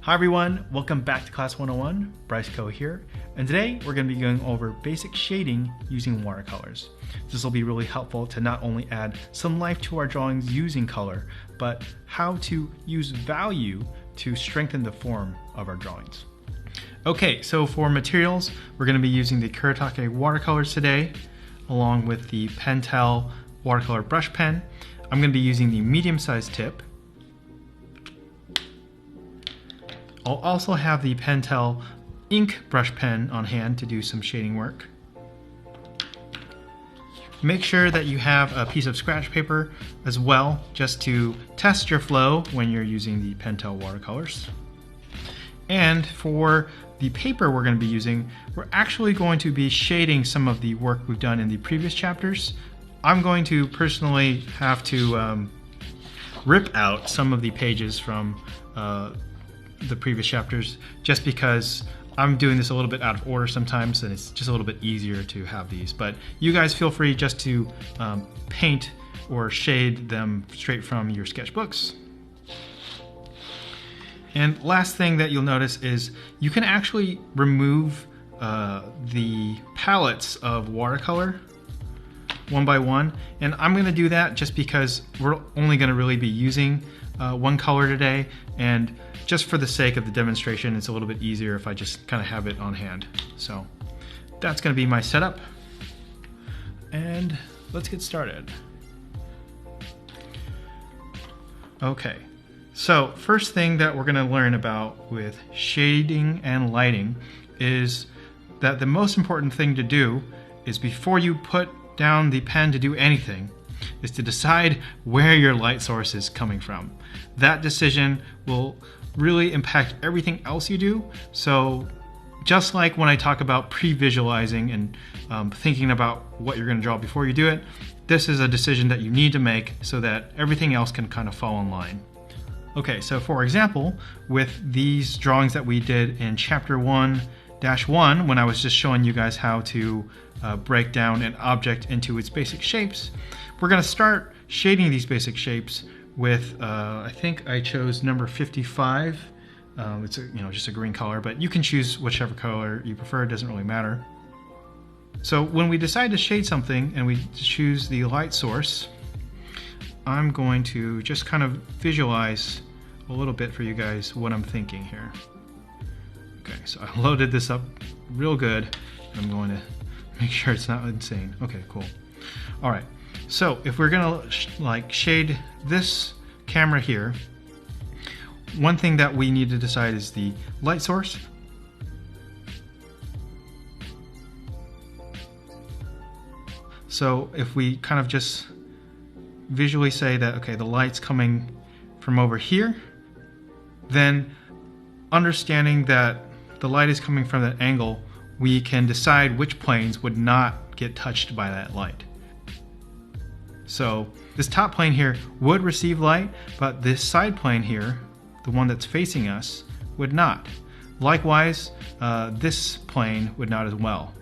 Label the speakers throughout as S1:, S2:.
S1: Hi everyone, welcome back to Class 101, Bryce Coe here, and today we're going to be going over basic shading using watercolors. This will be really helpful to not only add some life to our drawings using color, but how to use value to strengthen the form of our drawings. Okay, so for materials, we're going to be using the Kuretake watercolors today, along with the Pentel watercolor brush pen. I'm going to be using the medium-sized tip. I'll also have the Pentel ink brush pen on hand to do some shading work. Make sure that you have a piece of scratch paper as well, just to test your flow when you're using the Pentel watercolors. And for the paper we're going to be using, we're actually going to be shading some of the work we've done in the previous chapters. I'm going to personally have to rip out some of the pages from the previous chapters, just because I'm doing this a little bit out of order sometimes, and it's just a little bit easier to have these. But you guys feel free just to paint or shade them straight from your sketchbooks. And last thing that you'll notice is you can actually remove the palettes of watercolor one by one, and I'm going to do that just because we're only going to really be using one color today, and just for the sake of the demonstration, it's a little bit easier if I just kind of have it on hand. So that's going to be my setup, and let's get started. Okay, so first thing that we're going to learn about with shading and lighting is that the most important thing to do is, before you put down the pen to do anything, is to decide where your light source is coming from. That decision will really impact everything else you do. So just like when I talk about pre-visualizing and thinking about what you're going to draw before you do it, this is a decision that you need to make so that everything else can kind of fall in line. Okay, so for example, with these drawings that we did in chapter 1-1, when I was just showing you guys how to break down an object into its basic shapes, we're going to start shading these basic shapes with, I think I chose number 55. It's just a green color, but you can choose whichever color you prefer. It doesn't really matter. So when we decide to shade something and we choose the light source, I'm going to just kind of visualize a little bit for you guys what I'm thinking here. Okay, so I loaded this up real good. I'm going to make sure it's not insane. Okay, cool. All right. So if we're gonna shade this camera here, one thing that we need to decide is the light source. So if we kind of just visually say that, okay, the light's coming from over here, then understanding that the light is coming from that angle, we can decide which planes would not get touched by that light. So this top plane here would receive light, but this side plane here, the one that's facing us, would not. Likewise, this plane would not as well.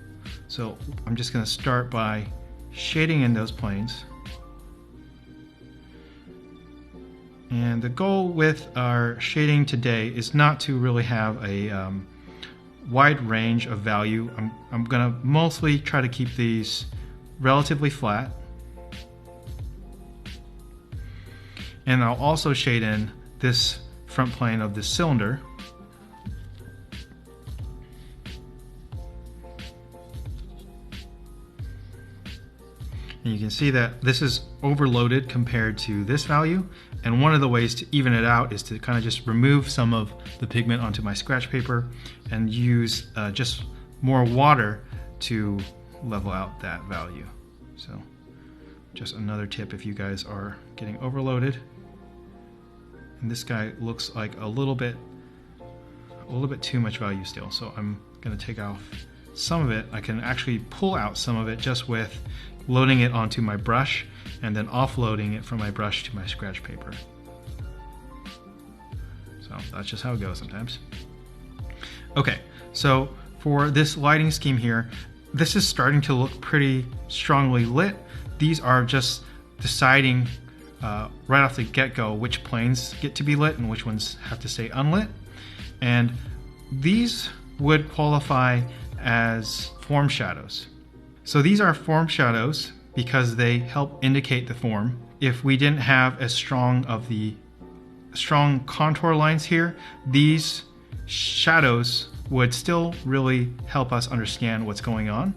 S1: So I'm just going to start by shading in those planes. And the goal with our shading today is not to really have a wide range of value. I'm going to mostly try to keep these relatively flat. And I'll also shade in this front plane of this cylinder. And you can see that this is overloaded compared to this value. And one of the ways to even it out is to kind of just remove some of the pigment onto my scratch paper and use just more water to level out that value. So just another tip if you guys are getting overloaded. And this guy looks like a little bit too much value still, so I'm going to take off some of it. I can actually pull out some of it just with loading it onto my brush and then offloading it from my brush to my scratch paper. So that's just how it goes sometimes. Okay, so for this lighting scheme here, this is starting to look pretty strongly lit. These are just deciding right off the get-go which planes get to be lit and which ones have to stay unlit. And these would qualify as form shadows. So these are form shadows because they help indicate the form. If we didn't have as strong contour lines here, these shadows would still really help us understand what's going on.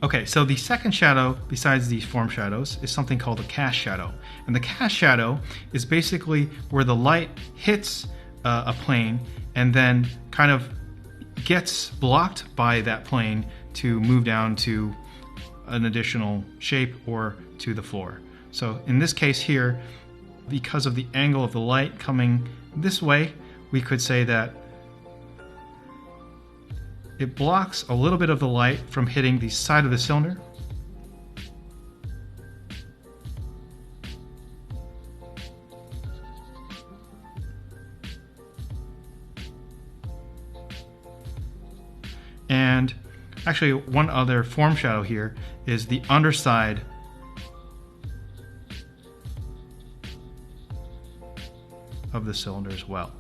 S1: Okay, so the second shadow besides these form shadows is something called a cast shadow. And the cast shadow is basically where the light hits a plane and then kind of gets blocked by that plane to move down to an additional shape or to the floor. So in this case here, because of the angle of the light coming this way, we could say that it blocks a little bit of the light from hitting the side of the cylinder. And actually, one other form shadow here is the underside of the cylinder as well.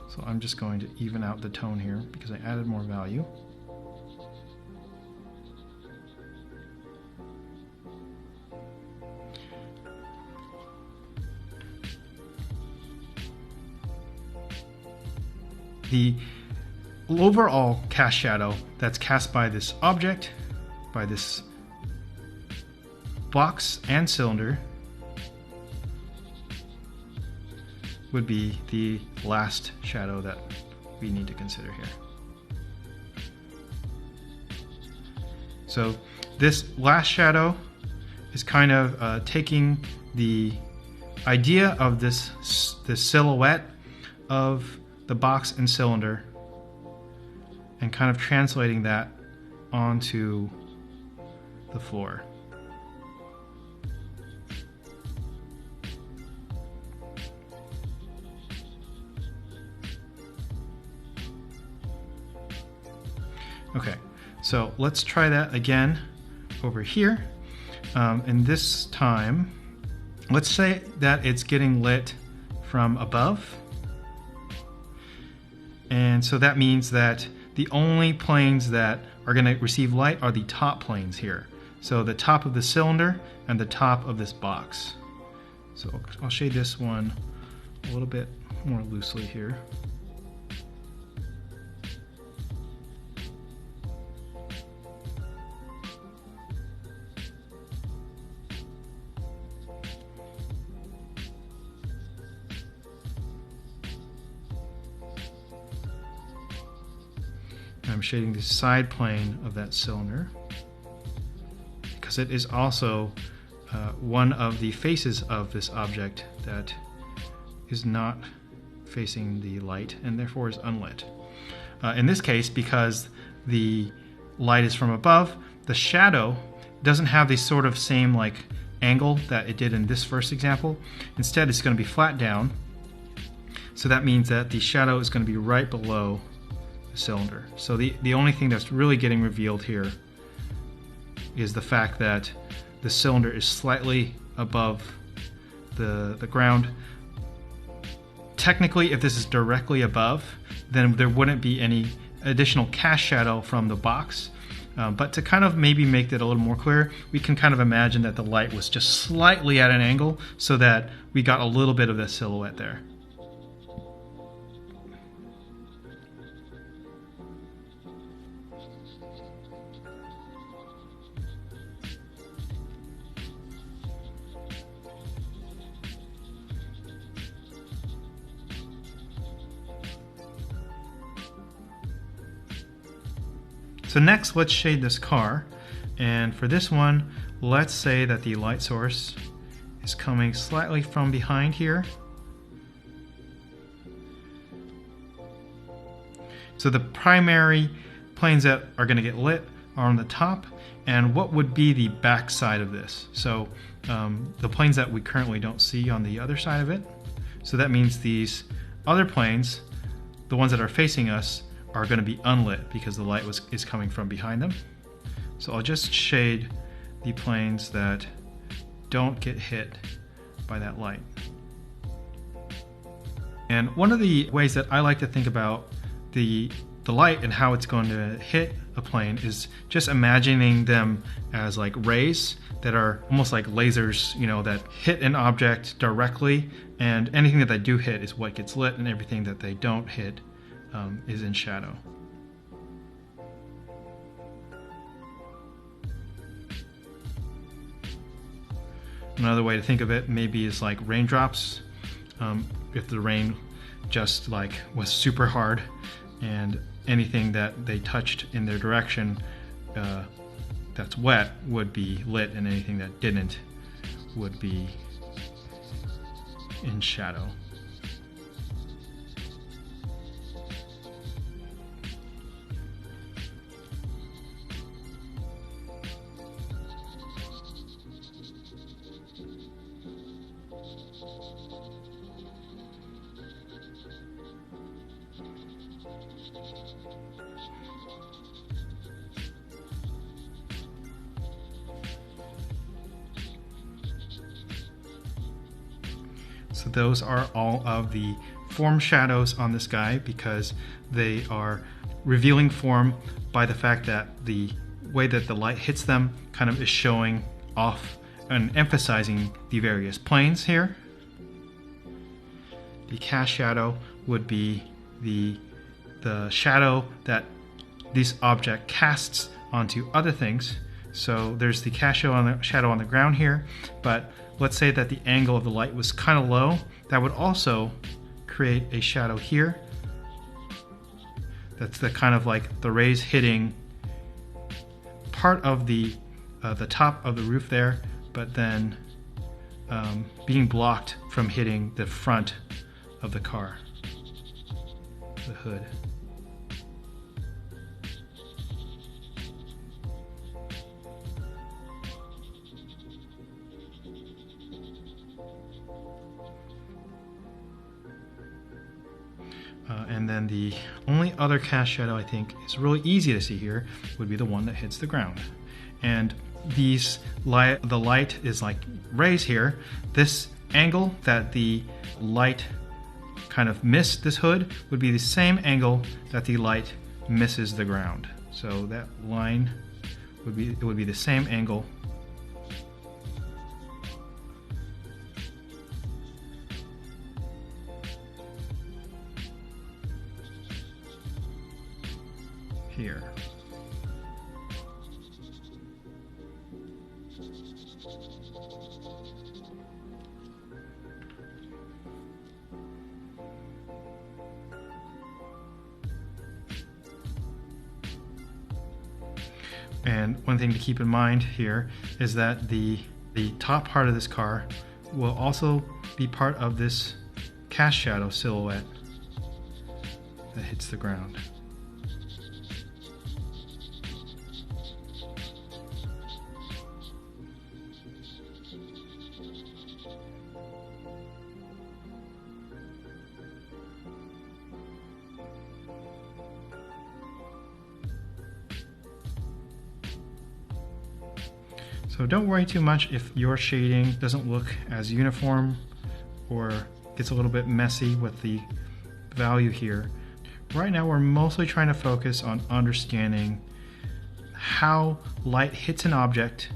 S1: So I'm just going to even out the tone here because I added more value. The overall cast shadow that's cast by this object, by this box and cylinder, would be the last shadow that we need to consider here. So this last shadow is kind of taking the idea of this silhouette of the box and cylinder and kind of translating that onto the floor. Okay, so let's try that again over here. And this time, let's say that it's getting lit from above. And so that means that the only planes that are going to receive light are the top planes here. So the top of the cylinder and the top of this box. So I'll shade this one a little bit more loosely here. I'm shading the side plane of that cylinder because it is also one of the faces of this object that is not facing the light and therefore is unlit. In this case, because the light is from above, the shadow doesn't have the sort of same like angle that it did in this first example. Instead, it's going to be flat down. So that means that the shadow is going to be right below cylinder. So the only thing that's really getting revealed here is the fact that the cylinder is slightly above the ground. Technically, if this is directly above, then there wouldn't be any additional cast shadow from the box. But to kind of maybe make that a little more clear, we can kind of imagine that the light was just slightly at an angle so that we got a little bit of the silhouette there. So next, let's shade this car, and for this one, let's say that the light source is coming slightly from behind here. So the primary planes that are going to get lit are on the top, and what would be the back side of this? So the planes that we currently don't see on the other side of it. So that means these other planes, the ones that are facing us, are going to be unlit because the light is coming from behind them. So I'll just shade the planes that don't get hit by that light. And one of the ways that I like to think about the light and how it's going to hit a plane is just imagining them as like rays that are almost like lasers, that hit an object directly, and anything that they do hit is what gets lit, and everything that they don't hit is in shadow. Another way to think of it maybe is like raindrops. If the rain just like was super hard, and anything that they touched in their direction that's wet would be lit, and anything that didn't would be in shadow. So those are all of the form shadows on the sky, because they are revealing form by the fact that the way that the light hits them kind of is showing off and emphasizing the various planes here. The cast shadow would be the shadow that this object casts onto other things. So there's the cast shadow on the ground here, but let's say that the angle of the light was kind of low. That would also create a shadow here. That's the kind of like the rays hitting part of the top of the roof there, but then being blocked from hitting the front of the car, the hood. And then the only other cast shadow I think is really easy to see here would be the one that hits the ground. And the light is like rays here. This angle that the light kind of missed this hood would be the same angle that the light misses the ground. So that line would be the same angle. Here. And one thing to keep in mind here is that the top part of this car will also be part of this cast shadow silhouette that hits the ground. So don't worry too much if your shading doesn't look as uniform or gets a little bit messy with the value here. Right now we're mostly trying to focus on understanding how light hits an object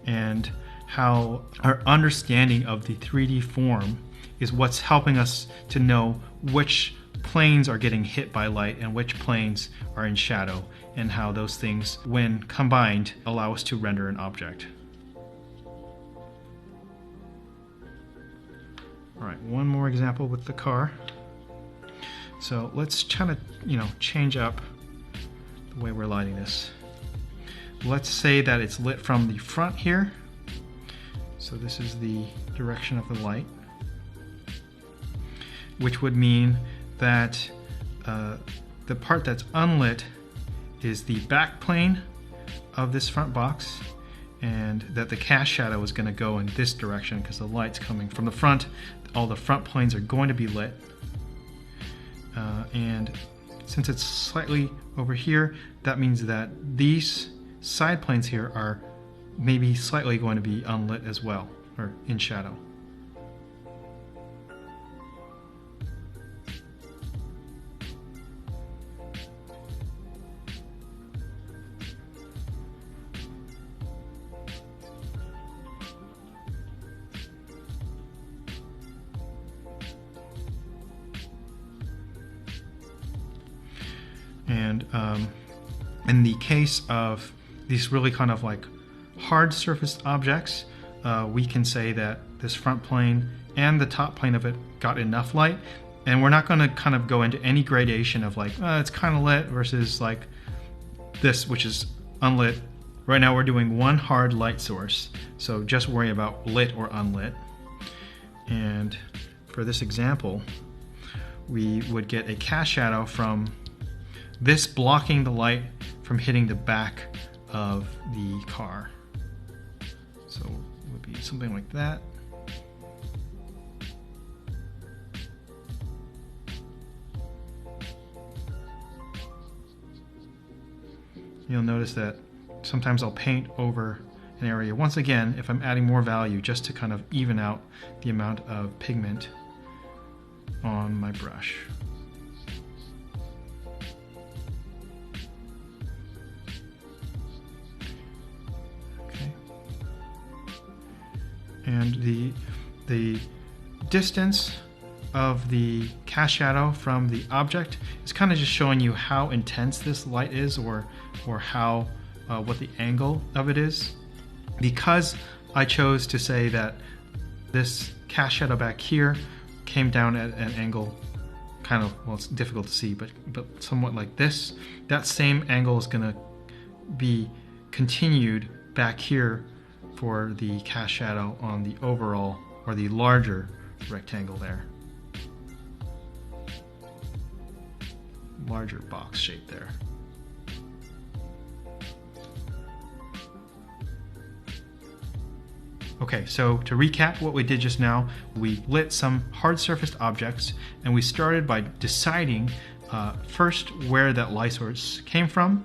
S1: and how our understanding of the 3D form is what's helping us to know which planes are getting hit by light and which planes are in shadow, and how those things, when combined, allow us to render an object. All right, one more example with the car. So let's try to, change up the way we're lighting this. Let's say that it's lit from the front here. So this is the direction of the light, which would mean that the part that's unlit is the back plane of this front box, and that the cast shadow is going to go in this direction because the light's coming from the front. All the front planes are going to be lit, and since it's slightly over here, that means that these side planes here are maybe slightly going to be unlit as well, or in shadow. And in the case of these really kind of like hard surfaced objects, we can say that this front plane and the top plane of it got enough light. And we're not going to kind of go into any gradation of like, it's kind of lit versus like this, which is unlit. Right now we're doing one hard light source, so just worry about lit or unlit. And for this example, we would get a cast shadow from this blocking the light from hitting the back of the car. So it would be something like that. You'll notice that sometimes I'll paint over an area once again if I'm adding more value, just to kind of even out the amount of pigment on my brush. Okay. And the distance of the cast shadow from the object is kind of just showing you how intense this light is, or how what the angle of it is. Because I chose to say that this cast shadow back here came down at an angle kind of, well, it's difficult to see, but somewhat like this, that same angle is going to be continued back here for the cast shadow on the overall, or the larger rectangle there. Larger box shape there. Okay, so to recap what we did just now, we lit some hard surfaced objects, and we started by deciding first where that light source came from.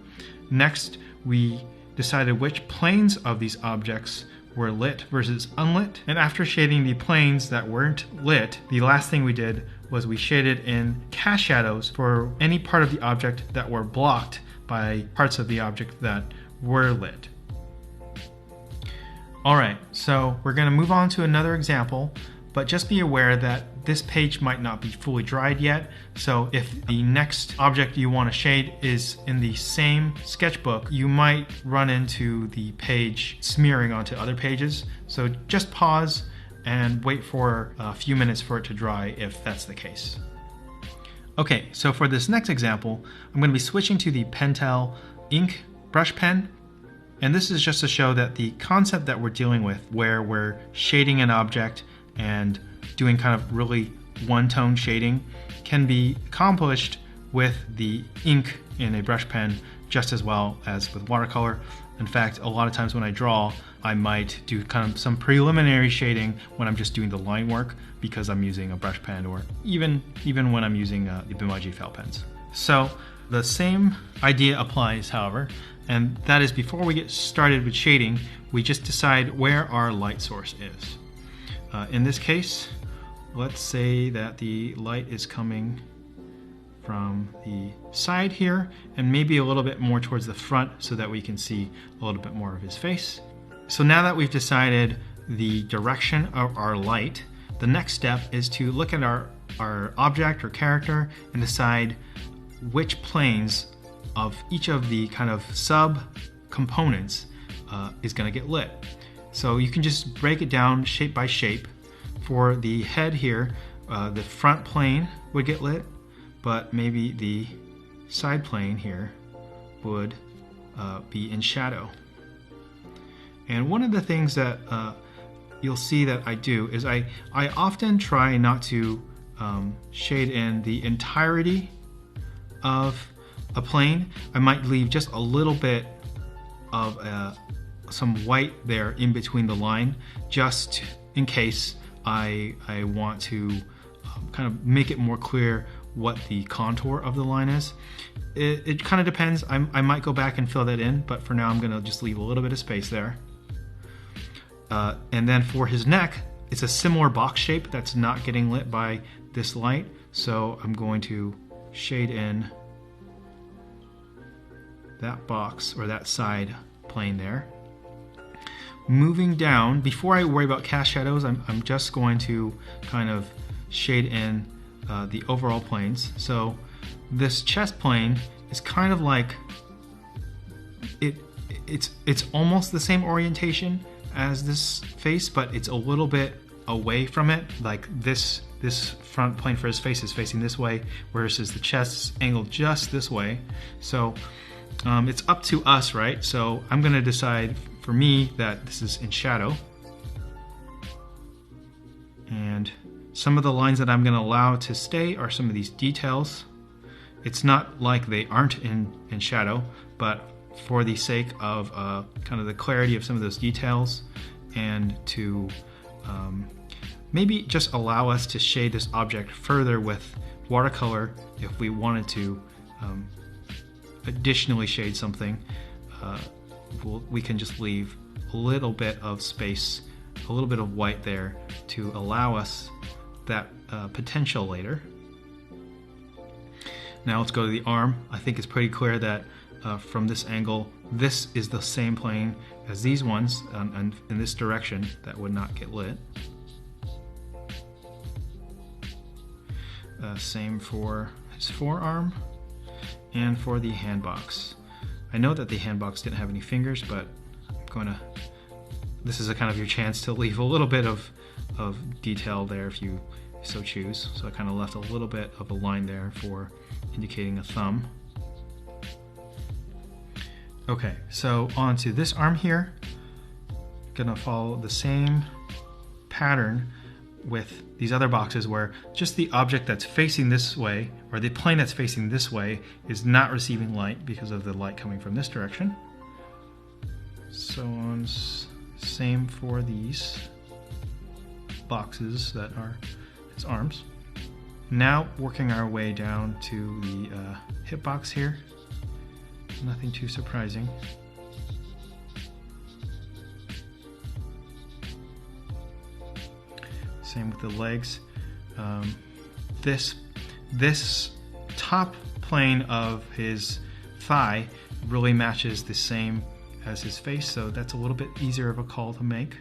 S1: Next, we decided which planes of these objects were lit versus unlit. And after shading the planes that weren't lit, the last thing we did was we shaded in cast shadows for any part of the object that were blocked by parts of the object that were lit. Alright, so we're going to move on to another example, but just be aware that this page might not be fully dried yet. So if the next object you want to shade is in the same sketchbook, you might run into the page smearing onto other pages. So just pause and wait for a few minutes for it to dry if that's the case. Okay, so for this next example, I'm going to be switching to the Pentel ink brush pen. And this is just to show that the concept that we're dealing with, where we're shading an object and doing kind of really one-tone shading, can be accomplished with the ink in a brush pen just as well as with watercolor. In fact, a lot of times when I draw, I might do kind of some preliminary shading when I'm just doing the line work because I'm using a brush pen, or even when I'm using the Bemidji felt pens. So the same idea applies, however, and that is before we get started with shading, we just decide where our light source is. In this case, let's say that the light is coming from the side here and maybe a little bit more towards the front so that we can see a little bit more of his face. So now that we've decided the direction of our light, the next step is to look at our object or character and decide which planes of each of the kind of sub components is going to get lit. So you can just break it down shape by shape. For the head here, the front plane would get lit, but maybe the side plane here would be in shadow. And one of the things that you'll see that I do is I often try not to shade in the entirety of a plane. I might leave just a little bit of some white there in between the line, just in case I want to kind of make it more clear what the contour of the line is. It kind of depends. I might go back and fill that in, but for now I'm going to just leave a little bit of space there. And then for his neck, it's a similar box shape that's not getting lit by this light, so I'm going to shade in that box or that side plane there. Moving down, before I worry about cast shadows, I'm just going to kind of shade in the overall planes. So this chest plane is kind of like it's almost the same orientation as this face, but it's a little bit away from it. Like this front plane for his face is facing this way, whereas the chest is angled just this way. So it's up to us, right? So I'm going to decide for me that this is in shadow. And some of the lines that I'm going to allow to stay are some of these details. It's not like they aren't in shadow, but for the sake of kind of the clarity of some of those details, and to maybe just allow us to shade this object further with watercolor if we wanted to additionally shade something, we can just leave a little bit of space, a little bit of white there to allow us that potential later. Now let's go to the arm. I think it's pretty clear that from this angle, this is the same plane as these ones, and in this direction that would not get lit. Same for his forearm and for the hand box. I know that the hand box didn't have any fingers, but this is a kind of your chance to leave a little bit of detail there if you so choose. So I kind of left a little bit of a line there for indicating a thumb. Okay, so on to this arm here. Gonna follow the same pattern with these other boxes where just the object that's facing this way, or the plane that's facing this way, is not receiving light because of the light coming from this direction. So on, same for these boxes that are his arms. Now working our way down to the hip box here. Nothing too surprising. Same with the legs. This top plane of his thigh really matches the same as his face, so that's a little bit easier of a call to make.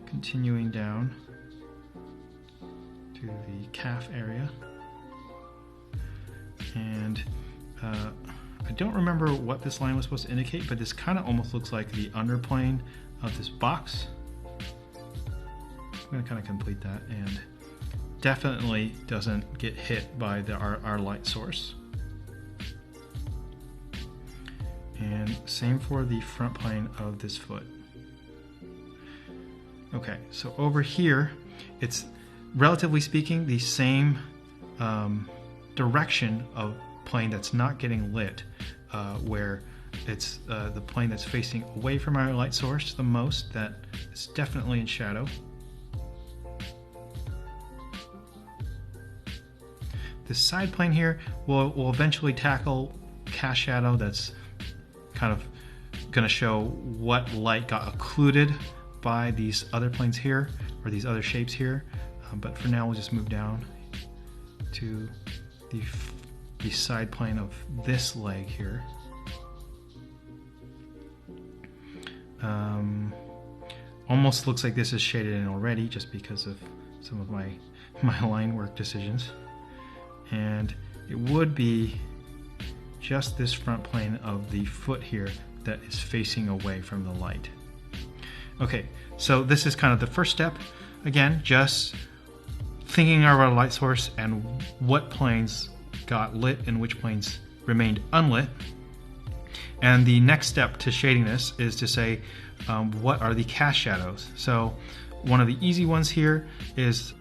S1: Continuing down to the calf area. And I don't remember what this line was supposed to indicate, but this kind of almost looks like the underplane of this box. I'm going to kind of complete that, and definitely doesn't get hit by our light source. And same for the front plane of this foot. Okay, so over here, it's relatively speaking the same direction of plane that's not getting lit, where it's the plane that's facing away from our light source the most, that is definitely in shadow. This side plane here will eventually tackle cast shadow. That's kind of going to show what light got occluded by these other planes here, or these other shapes here. But for now, we'll just move down to the side plane of this leg here. Almost looks like this is shaded in already just because of some of my line work decisions. And it would be just this front plane of the foot here that is facing away from the light. Okay, so this is kind of the first step. Again, just thinking of our light source and what planes got lit and which planes remained unlit. And the next step to shading this is to say, what are the cast shadows? So one of the easy ones here is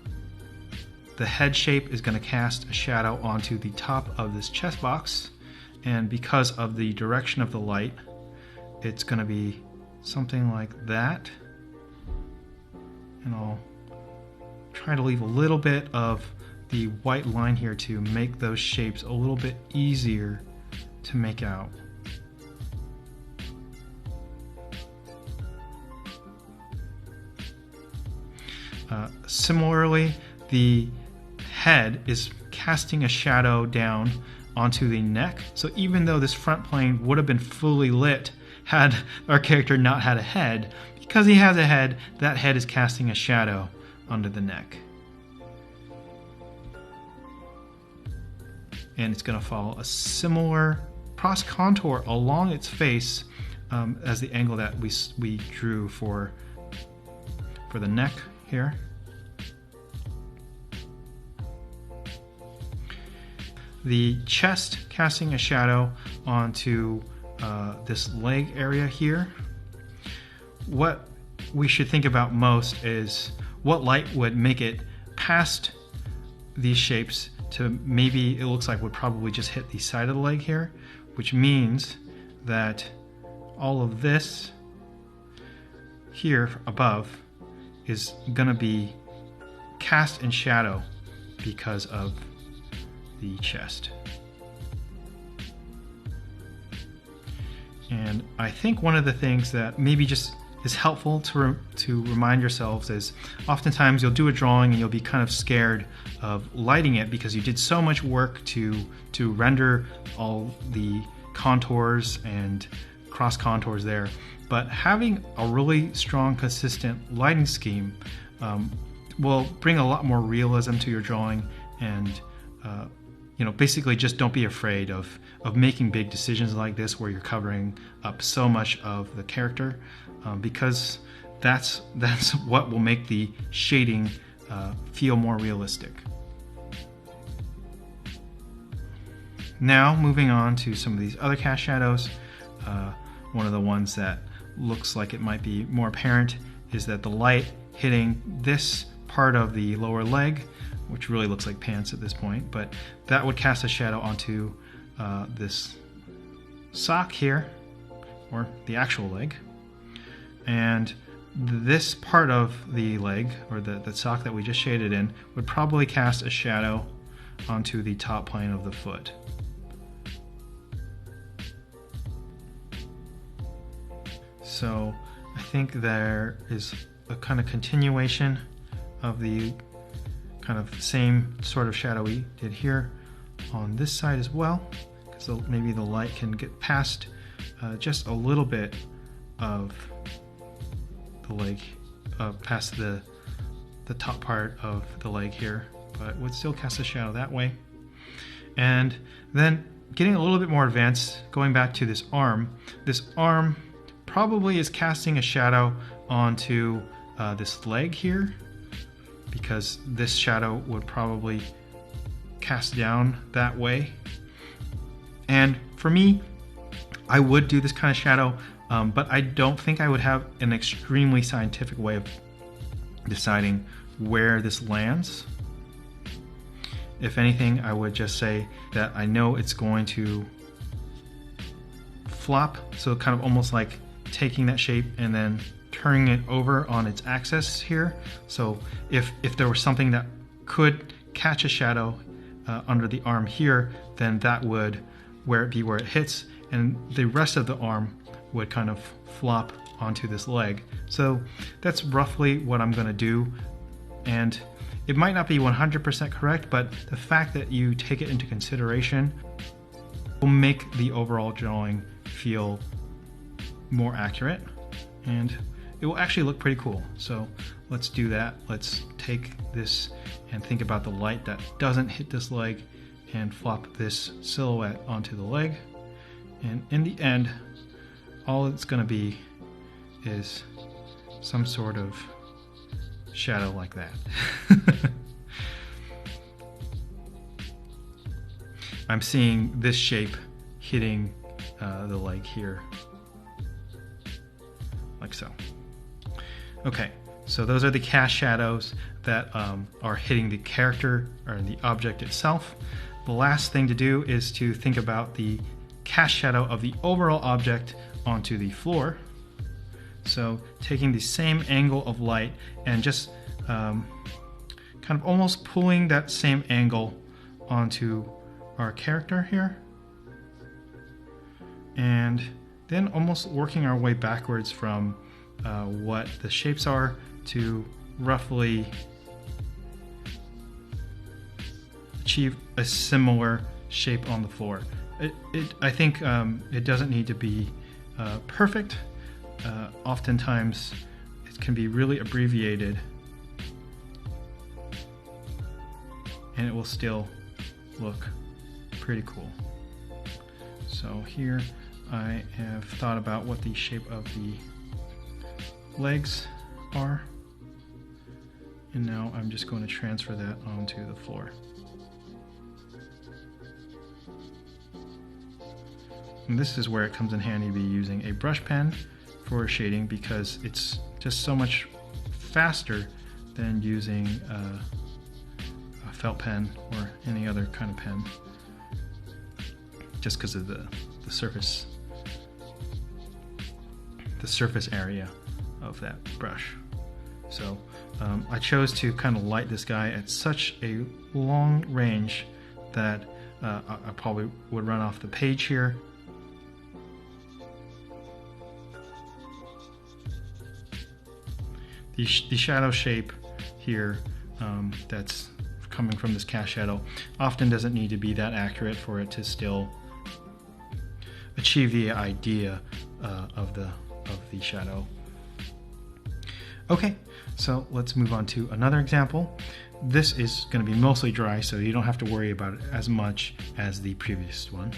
S1: the head shape is going to cast a shadow onto the top of this chest box. And because of the direction of the light, it's going to be something like that. And I'll try to leave a little bit of the white line here to make those shapes a little bit easier to make out. Similarly, the head is casting a shadow down onto the neck. So even though this front plane would have been fully lit had our character not had a head, because he has a head, that head is casting a shadow onto the neck. and it's going to follow a similar cross contour along its face as the angle that we drew for the neck here. The chest, casting a shadow onto this leg area here. What we should think about most is what light would make it past these shapes to maybe it looks like would probably just hit the side of the leg here, which means that all of this here above is gonna be cast in shadow because of the chest. And I think one of the things that maybe just is helpful to remind yourselves is oftentimes you'll do a drawing and you'll be kind of scared of lighting it because you did so much work to render all the contours and cross contours there. But having a really strong, consistent lighting scheme will bring a lot more realism to your drawing, and basically just don't be afraid of making big decisions like this where you're covering up so much of the character, because that's what will make the shading feel more realistic. Now moving on to some of these other cast shadows, one of the ones that looks like it might be more apparent is that the light hitting this part of the lower leg, which really looks like pants at this point, but that would cast a shadow onto this sock here, or the actual leg. And this part of the leg, or the sock that we just shaded in, would probably cast a shadow onto the top plane of the foot. So I think there is a kind of continuation of the kind of same sort of shadow we did here on this side as well, because maybe the light can get past just a little bit of the leg, past the top part of the leg here, but would still cast a shadow that way. And then getting a little bit more advanced, going back to this arm probably is casting a shadow onto this leg here, because this shadow would probably cast down that way. And for me, I would do this kind of shadow, but I don't think I would have an extremely scientific way of deciding where this lands. If anything, I would just say that I know it's going to flop, so kind of almost like taking that shape and then turning it over on its axis here. So if there was something that could catch a shadow under the arm here, then that would where it hits, and the rest of the arm would kind of flop onto this leg. So that's roughly what I'm going to do, and it might not be 100% correct, but the fact that you take it into consideration will make the overall drawing feel more accurate, and it will actually look pretty cool. So let's do that. Let's take this and think about the light that doesn't hit this leg and flop this silhouette onto the leg. And in the end, all it's going to be is some sort of shadow like that. I'm seeing this shape hitting the leg here, like so. Okay, so those are the cast shadows that are hitting the character or the object itself. The last thing to do is to think about the cast shadow of the overall object onto the floor. So taking the same angle of light and just kind of almost pulling that same angle onto our character here, and then almost working our way backwards from what the shapes are to roughly achieve a similar shape on the floor. I think it doesn't need to be perfect. Oftentimes it can be really abbreviated and it will still look pretty cool. So here I have thought about what the shape of the legs are, and now I'm just going to transfer that onto the floor. And this is where it comes in handy to be using a brush pen for shading, because it's just so much faster than using a felt pen or any other kind of pen, just because of the surface area of that brush. So I chose to kind of light this guy at such a long range that I probably would run off the page here. The shadow shape here that's coming from this cast shadow often doesn't need to be that accurate for it to still achieve the idea of the shadow. Okay, so let's move on to another example. This is going to be mostly dry, so you don't have to worry about it as much as the previous one.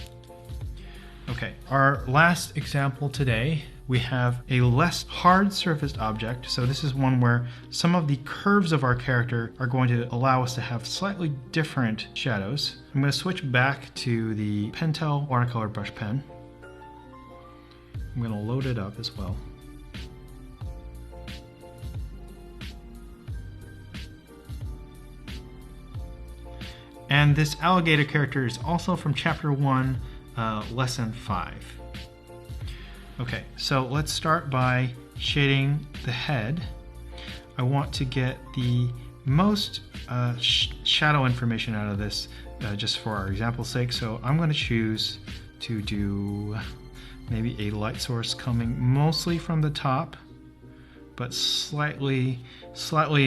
S1: Okay, our last example today, we have a less hard surfaced object. So this is one where some of the curves of our character are going to allow us to have slightly different shadows. I'm going to switch back to the Pentel watercolor brush pen. I'm going to load it up as well. And this alligator character is also from Chapter 1, Lesson 5. Okay, so let's start by shading the head. I want to get the most shadow information out of this just for our example's sake, so I'm going to choose to do maybe a light source coming mostly from the top, but slightly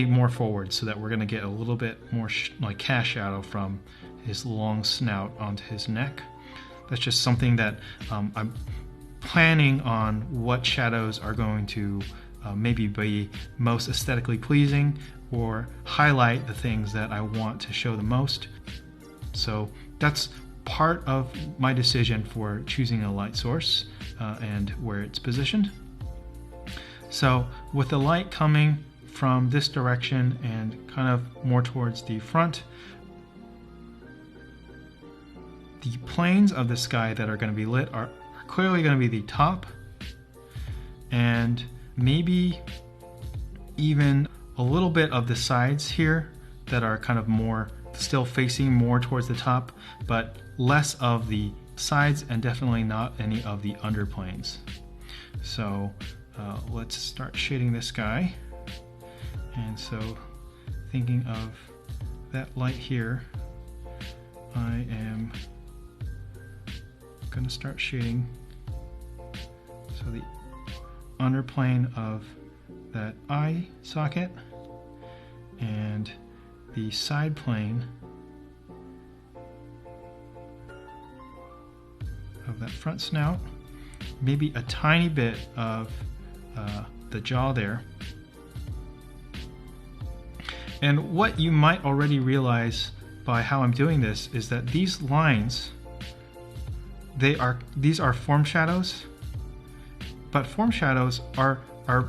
S1: more forward, so that we're going to get a little bit more like cast shadow from his long snout onto his neck. That's just something that I'm planning on what shadows are going to maybe be most aesthetically pleasing or highlight the things that I want to show the most. So that's part of my decision for choosing a light source and where it's positioned. So with the light coming from this direction and kind of more towards the front, the planes of the sky that are going to be lit are clearly going to be the top, and maybe even a little bit of the sides here that are kind of more still facing more towards the top, but less of the sides and definitely not any of the underplanes. So let's start shading this guy. And so thinking of that light here, I am going to start shading so the underplane of that eye socket and the side plane of that front snout, maybe a tiny bit of the jaw there. And what you might already realize by how I'm doing this is that these lines, these are form shadows, but form shadows are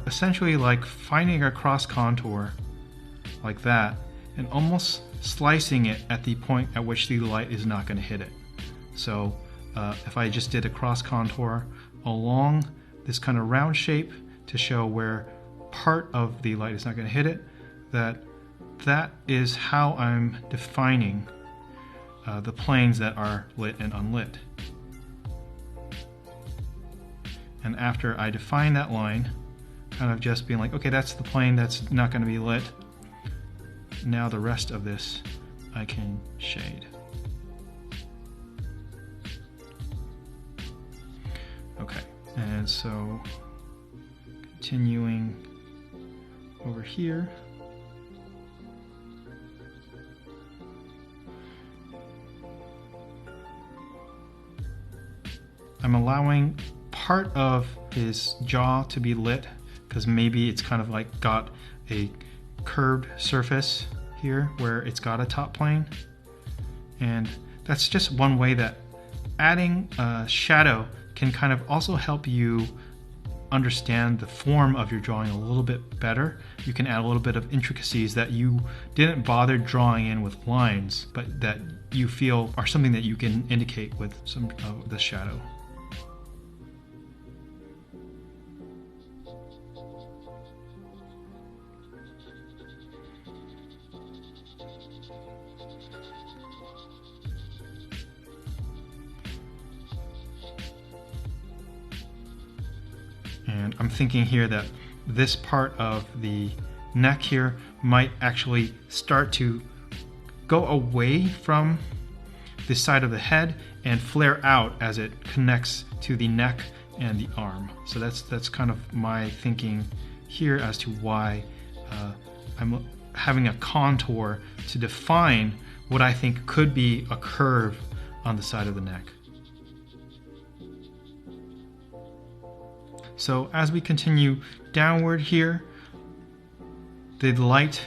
S1: essentially like finding a cross contour like that and almost slicing it at the point at which the light is not going to hit it. So if I just did a cross contour along this kind of round shape to show where part of the light is not going to hit it, that is how I'm defining the planes that are lit and unlit. And after I define that line, kind of just being like, okay, that's the plane that's not going to be lit. Now the rest of this I can shade. Okay, and so continuing over here. I'm allowing part of his jaw to be lit because maybe it's kind of like got a curved surface here where it's got a top plane, and that's just one way that adding a shadow can kind of also help you understand the form of your drawing a little bit better. You can add a little bit of intricacies that you didn't bother drawing in with lines, but that you feel are something that you can indicate with some of the shadow. And I'm thinking here that this part of the neck here might actually start to go away from the side of the head and flare out as it connects to the neck and the arm. So that's kind of my thinking here as to why I'm having a contour to define what I think could be a curve on the side of the neck. So as we continue downward here, the light,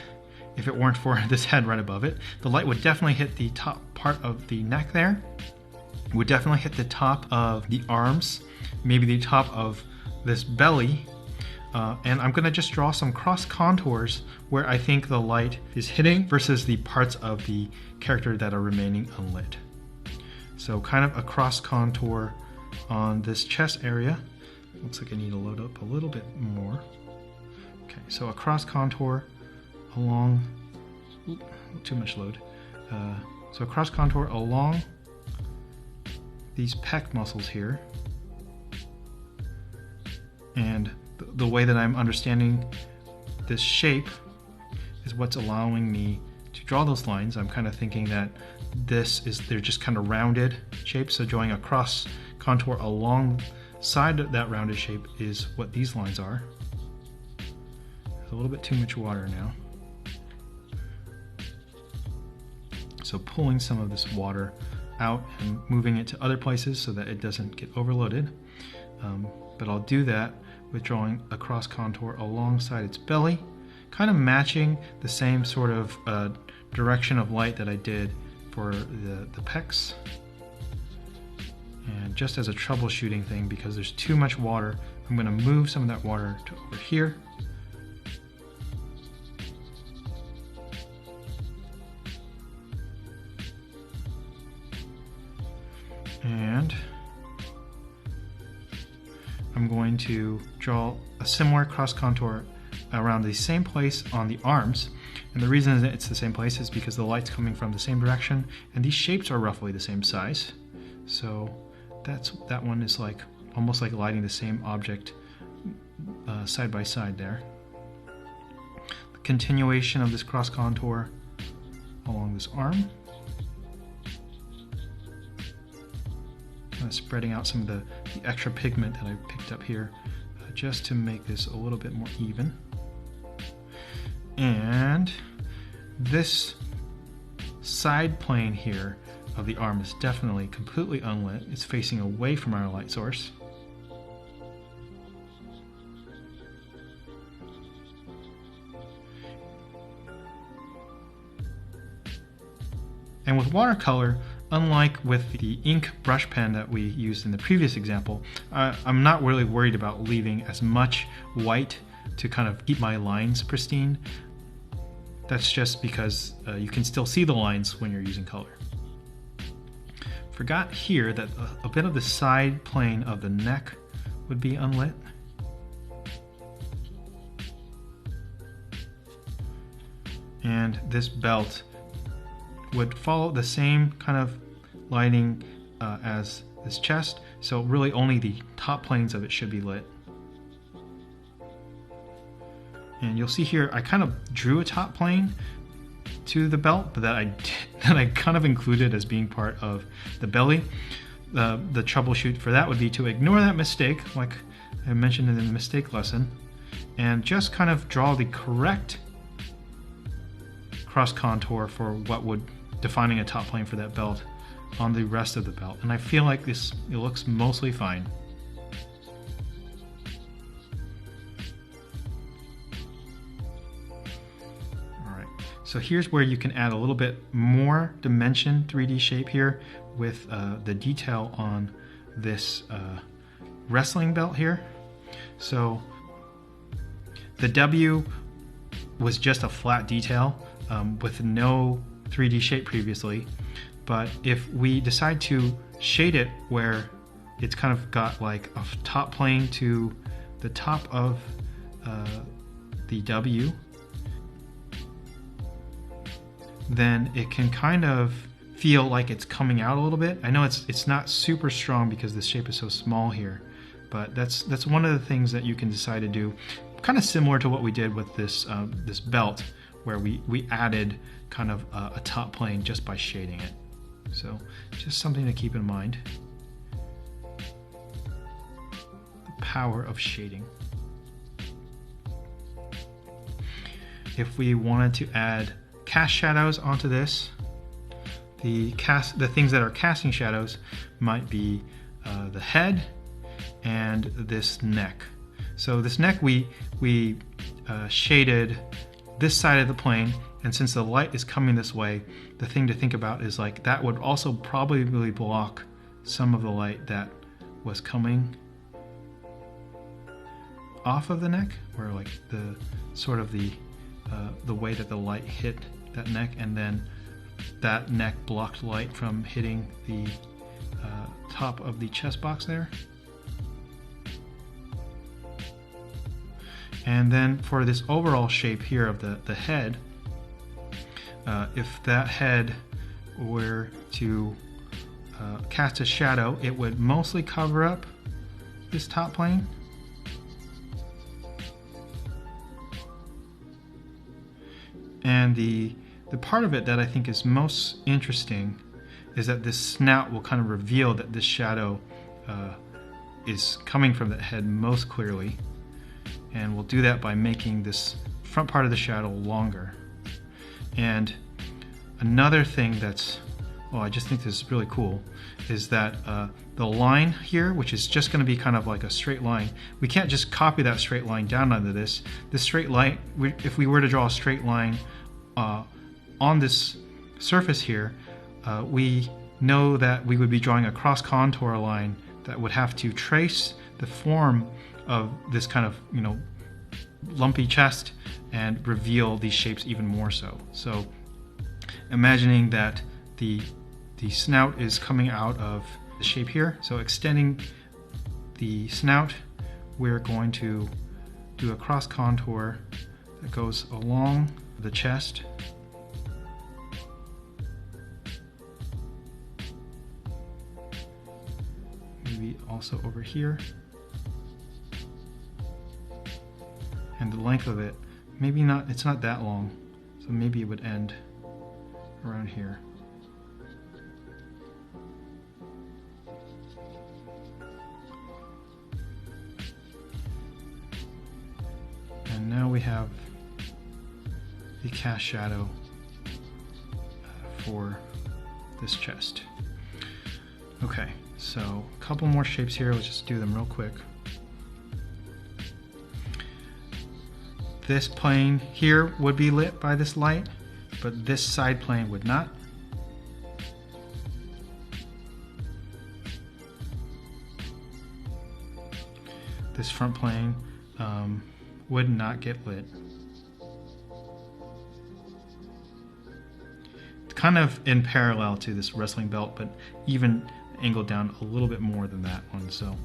S1: if it weren't for this head right above it, the light would definitely hit the top part of the neck there. It would definitely hit the top of the arms, maybe the top of this belly. And I'm gonna just draw some cross contours where I think the light is hitting versus the parts of the character that are remaining unlit. So kind of a cross contour on this chest area. Looks like I need to load up a little bit more. Okay, so a cross contour along, too much load. So a cross contour along these pec muscles here. And the way that I'm understanding this shape is what's allowing me to draw those lines. I'm kind of thinking that they're just kind of rounded shapes, so drawing a cross contour along side of that rounded shape is what these lines are. There's a little bit too much water now. So pulling some of this water out and moving it to other places so that it doesn't get overloaded. But I'll do that with drawing a cross contour alongside its belly, kind of matching the same sort of direction of light that I did for the pecs. And just as a troubleshooting thing, because there's too much water, I'm going to move some of that water to over here. And I'm going to draw a similar cross contour around the same place on the arms. And the reason that it's the same place is because the light's coming from the same direction and these shapes are roughly the same size. So that one is like almost like lighting the same object side by side there. The continuation of this cross contour along this arm. Kind of spreading out some of the extra pigment that I picked up here just to make this a little bit more even. And this side plane here of the arm is definitely completely unlit. It's facing away from our light source. And with watercolor, unlike with the ink brush pen that we used in the previous example, I'm not really worried about leaving as much white to kind of keep my lines pristine. That's just because you can still see the lines when you're using color. Forgot here that a bit of the side plane of the neck would be unlit. And this belt would follow the same kind of lighting as this chest, so really only the top planes of it should be lit. And you'll see here I kind of drew a top plane to the belt, but that I kind of included as being part of the belly. The troubleshoot for that would be to ignore that mistake, like I mentioned in the mistake lesson, and just kind of draw the correct cross contour for what would defining a top plane for that belt on the rest of the belt. And I feel like it looks mostly fine. So here's where you can add a little bit more dimension 3D shape here with the detail on this wrestling belt here. So the W was just a flat detail with no 3D shape previously, but if we decide to shade it where it's kind of got like a top plane to the top of the W, then it can kind of feel like it's coming out a little bit. I know it's not super strong because the shape is so small here, but that's one of the things that you can decide to do, kind of similar to what we did with this this belt, where we added kind of a top plane just by shading it. So just something to keep in mind. The power of shading. If we wanted to add cast shadows onto this, the things that are casting shadows might be the head and this neck. So this neck we shaded this side of the plane, and since the light is coming this way, the thing to think about is like that would also probably really block some of the light that was coming off of the neck, where like the sort of the way that the light hit that neck, and then that neck blocked light from hitting the top of the chest box there. And then for this overall shape here of the head, if that head were to cast a shadow, it would mostly cover up this top plane. And the part of it that I think is most interesting is that this snout will kind of reveal that this shadow is coming from that head most clearly. And we'll do that by making this front part of the shadow longer. And another thing that's, well, I just think this is really cool, is that the line here, which is just going to be kind of like a straight line, we can't just copy that straight line down onto this. This straight line, if we were to draw a straight line on this surface here, we know that we would be drawing a cross contour line that would have to trace the form of this kind of, you know, lumpy chest and reveal these shapes even more so. So imagining that the snout is coming out of the shape here, so extending the snout, we're going to do a cross contour that goes along the chest, maybe also over here. And the length of it, maybe not, it's not that long, so maybe it would end around here. And now we have the cast shadow for this chest. Okay, so a couple more shapes here, let's just do them real quick. This plane here would be lit by this light, but this side plane would not. This front plane would not get lit. It's kind of in parallel to this wrestling belt, but even angled down a little bit more than that one, so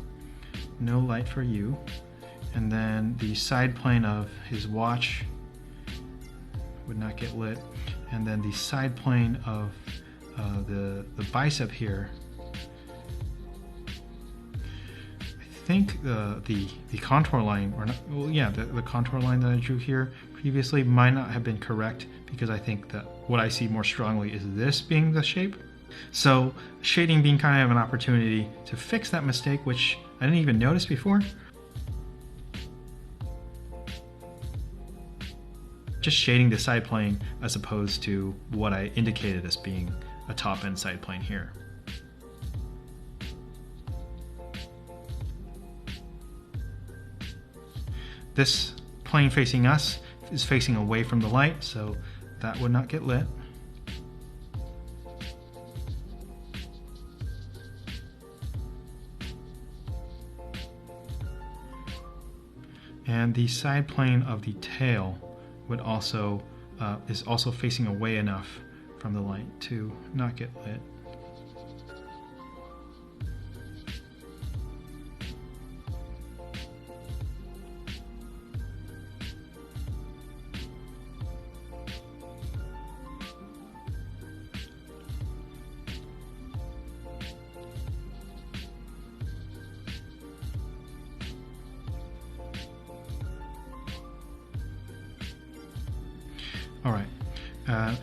S1: no light for you. And then the side plane of his watch would not get lit. And then the side plane of the bicep here, I think the contour line, or not, well, yeah, the contour line that I drew here previously might not have been correct, because I think that what I see more strongly is this being the shape. So shading being kind of an opportunity to fix that mistake, which I didn't even notice before. Just shading the side plane as opposed to what I indicated as being a top and side plane here. This plane facing us is facing away from the light, so that would not get lit. And the side plane of the tail would also is also facing away enough from the light to not get lit. All right,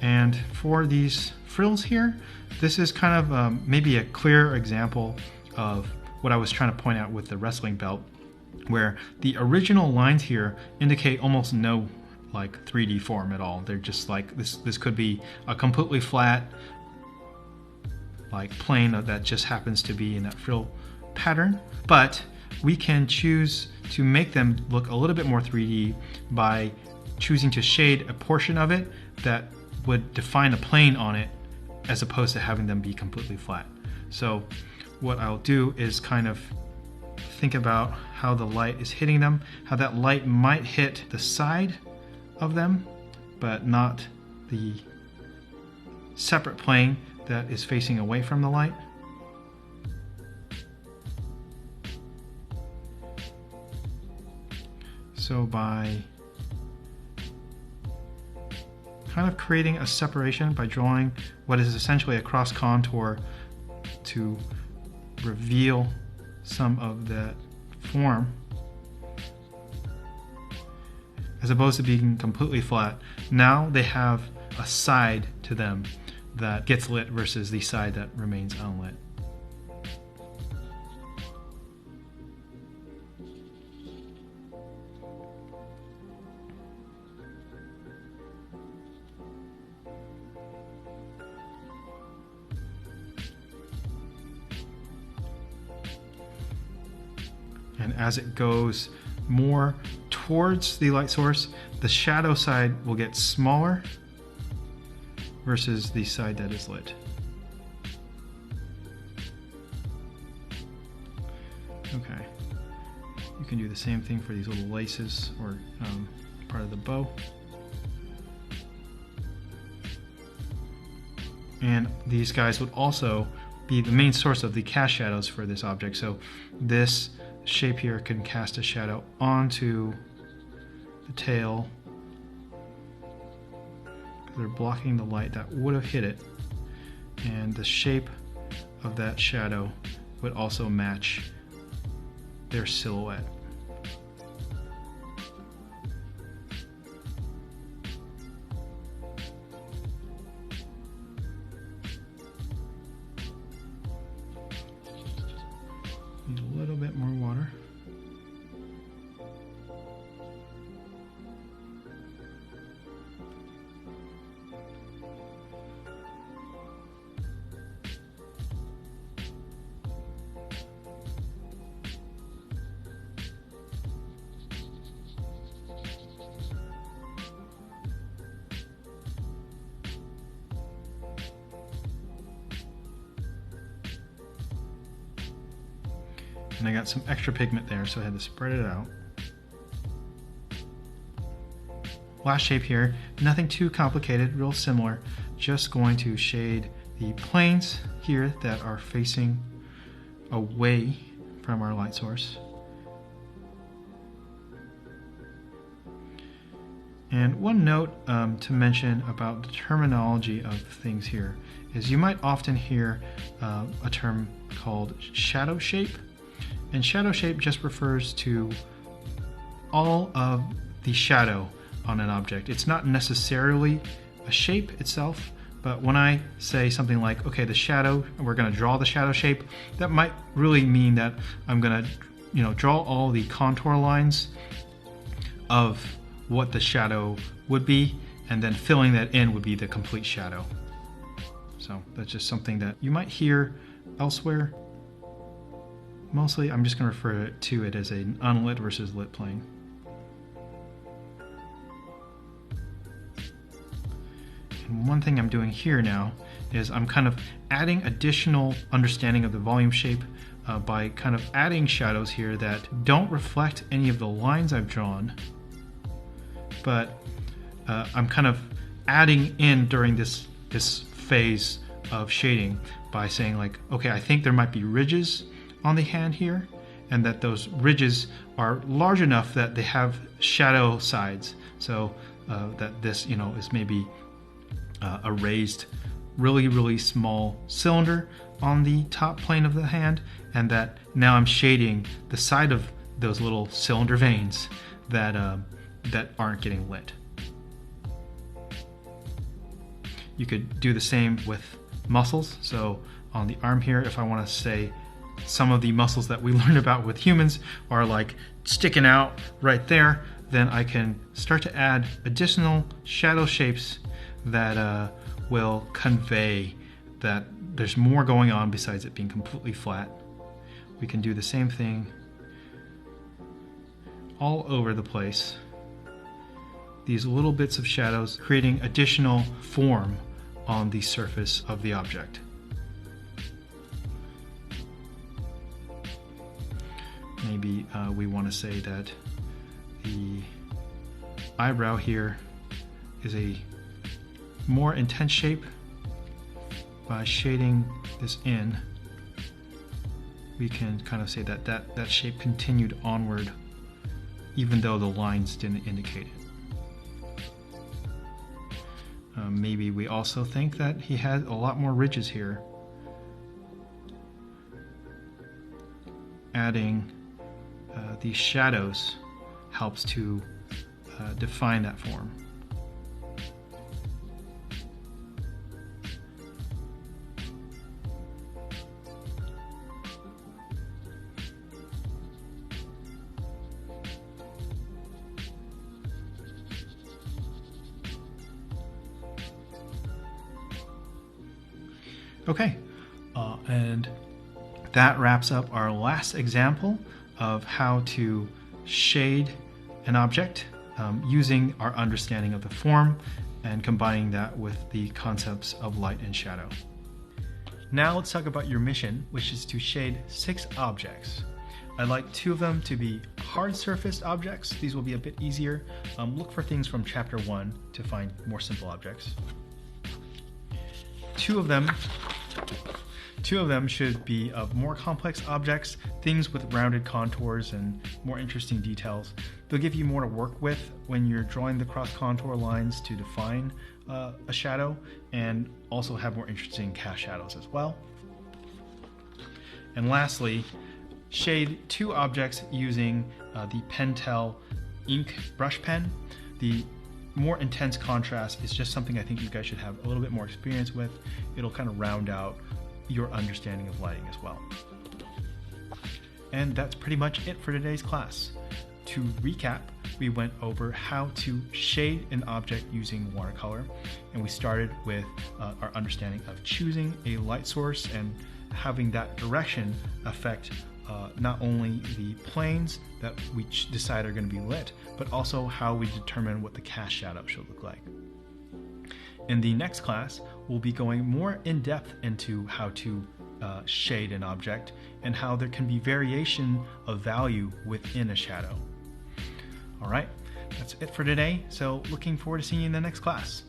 S1: and for these frills here, this is kind of maybe a clear example of what I was trying to point out with the wrestling belt, where the original lines here indicate almost no like 3D form at all. They're just like this could be a completely flat like plane that just happens to be in that frill pattern, but we can choose to make them look a little bit more 3D by choosing to shade a portion of it that would define a plane on it as opposed to having them be completely flat. So what I'll do is kind of think about how the light is hitting them, how that light might hit the side of them, but not the separate plane that is facing away from the light. So by kind of creating a separation by drawing what is essentially a cross contour to reveal some of that form, as opposed to being completely flat. Now they have a side to them that gets lit versus the side that remains unlit. And as it goes more towards the light source, the shadow side will get smaller versus the side that is lit. Okay, you can do the same thing for these little laces or part of the bow. And these guys would also be the main source of the cast shadows for this object. So this shape here can cast a shadow onto the tail. They're blocking the light that would have hit it, and the shape of that shadow would also match their silhouette. Need a little bit more water. And I got some extra pigment there, so I had to spread it out. Last shape here, nothing too complicated, real similar. Just going to shade the planes here that are facing away from our light source. And one note to mention about the terminology of things here is you might often hear a term called shadow shape. And shadow shape just refers to all of the shadow on an object. It's not necessarily a shape itself, but when I say something like, okay, the shadow, we're going to draw the shadow shape, that might really mean that I'm going to, draw all the contour lines of what the shadow would be, and then filling that in would be the complete shadow. So that's just something that you might hear elsewhere. Mostly, I'm just going to refer to it as an unlit versus lit plane. And one thing I'm doing here now is I'm kind of adding additional understanding of the volume shape by kind of adding shadows here that don't reflect any of the lines I've drawn, but I'm kind of adding in during this phase of shading by saying like, okay, I think there might be ridges on the hand here, and that those ridges are large enough that they have shadow sides. So that this, is maybe a raised, really small cylinder on the top plane of the hand, and that now I'm shading the side of those little cylinder veins that aren't getting lit. You could do the same with muscles. So on the arm here, if I want to say some of the muscles that we learned about with humans are like sticking out right there, then I can start to add additional shadow shapes that will convey that there's more going on besides it being completely flat. We can do the same thing all over the place. These little bits of shadows creating additional form on the surface of the object. Maybe we want to say that the eyebrow here is a more intense shape. By shading this in, we can kind of say that that shape continued onward even though the lines didn't indicate it. Maybe we also think that he had a lot more ridges here. Adding these shadows helps to define that form. Okay, and that wraps up our last example of how to shade an object using our understanding of the form and combining that with the concepts of light and shadow. Now let's talk about your mission, which is to shade 6 objects. I'd like 2 of them to be hard surfaced objects. These will be a bit easier. Look for things from chapter 1 to find more simple objects. Two of them should be of more complex objects, things with rounded contours and more interesting details. They'll give you more to work with when you're drawing the cross contour lines to define a shadow, and also have more interesting cast shadows as well. And lastly, shade 2 objects using the Pentel ink brush pen. The more intense contrast is just something I think you guys should have a little bit more experience with. It'll kind of round out your understanding of lighting as well. And that's pretty much it for today's class. To recap, we went over how to shade an object using watercolor, and we started with our understanding of choosing a light source and having that direction affect not only the planes that we decide are going to be lit, but also how we determine what the cast shadow should look like. In the next class, we'll be going more in depth into how to shade an object and how there can be variation of value within a shadow. All right, that's it for today. So looking forward to seeing you in the next class.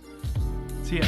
S1: See ya.